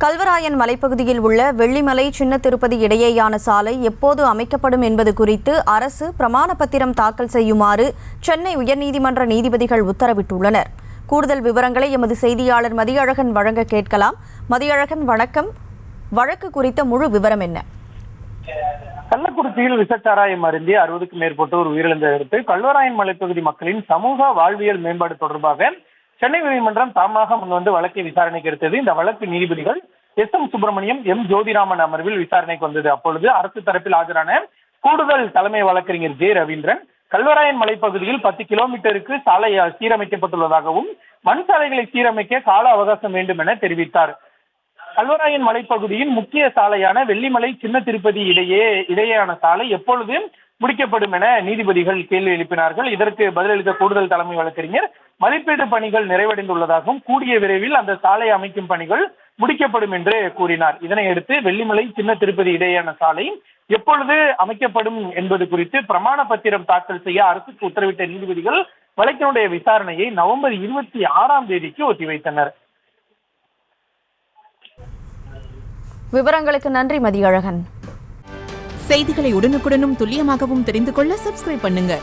கல்வராயன் மலைப்பகுதியில் உள்ள வெள்ளிமலை சின்ன திருப்பதி இடையேயான சாலை எப்போது அமைக்கப்படும் என்பது குறித்து அரசு பிரமாண பத்திரம் தாக்கல் செய்யுமாறு சென்னை உயர்நீதிமன்ற நீதிபதிகள் உத்தரவிட்டுள்ளனர். கூடுதல் விவரங்களை எமது செய்தியாளர் மதியழகன் வழங்க கேட்கலாம். மதியழகன், வணக்கம். வழக்கு குறித்த முழு விவரம் என்ன? கள்ளக்குறிச்சியில் விசச்சாராயம் அருந்தி 60க்கும் மேற்பட்டோர் உயிரிழந்ததற்கு கல்வராயன் மலைப்பகுதி மக்களின் சமூக வாழ்வியல் மேம்பாடு தொடர்பாக சென்னை நீதிமன்றம் தாமாக முன்வந்து வழக்கை விசாரணைக்கு எடுத்தது. இந்த வழக்கு நீதிபதிகள் எஸ்.எம். சுப்பிரமணியம், எம். ஜோதிராமன் அமர்வில் விசாரணைக்கு வந்தது. அப்பொழுது அரசு தரப்பில் ஆஜரான கூடுதல் தலைமை வழக்கறிஞர் ஜே. ரவீந்திரன், கல்வராயன் மலைப்பகுதியில் 10 கிலோமீட்டருக்கு சாலை சீரமைக்கப்பட்டுள்ளதாகவும் மண் சாலைகளை சீரமைக்க கால அவகாசம் வேண்டும் என தெரிவித்தார். கல்வராயன் மலைப்பகுதியின் முக்கிய சாலையான வெள்ளிமலை சின்ன திருப்பதி இடையேயான சாலை எப்பொழுது முடிக்கப்படும் என நீதிபதிகள் கேள்வி எழுப்பினார்கள். இதற்கு பதிலளித்த கூடுதல் தலைமை வழக்கறிஞர், மதிப்பீடு பணிகள் நிறைவடைந்துள்ளதாகவும் கூடிய விரைவில் அந்த சாலை அமைக்கும் பணிகள் முடிக்கப்படும் என்று கூறினார். இதனையடுத்து வெள்ளிமலை சின்ன திருப்பதி இடையேயான சாலை எப்பொழுது அமைக்கப்படும் என்பது குறித்து பிரமாண பத்திரம் தாக்கல் செய்ய அரசுக்கு உத்தரவிட்ட நீதிபதிகள் வழக்கினுடைய விசாரணையை நவம்பர் 26ஆம் தேதிக்கு ஒத்திவைத்தனர். விவரங்களுக்கு நன்றி மதியழகன். செய்திகளை உடனுக்குடனும் துல்லியமாகவும் தெரிந்து கொள்ள சப்ஸ்கிரைப் பண்ணுங்க.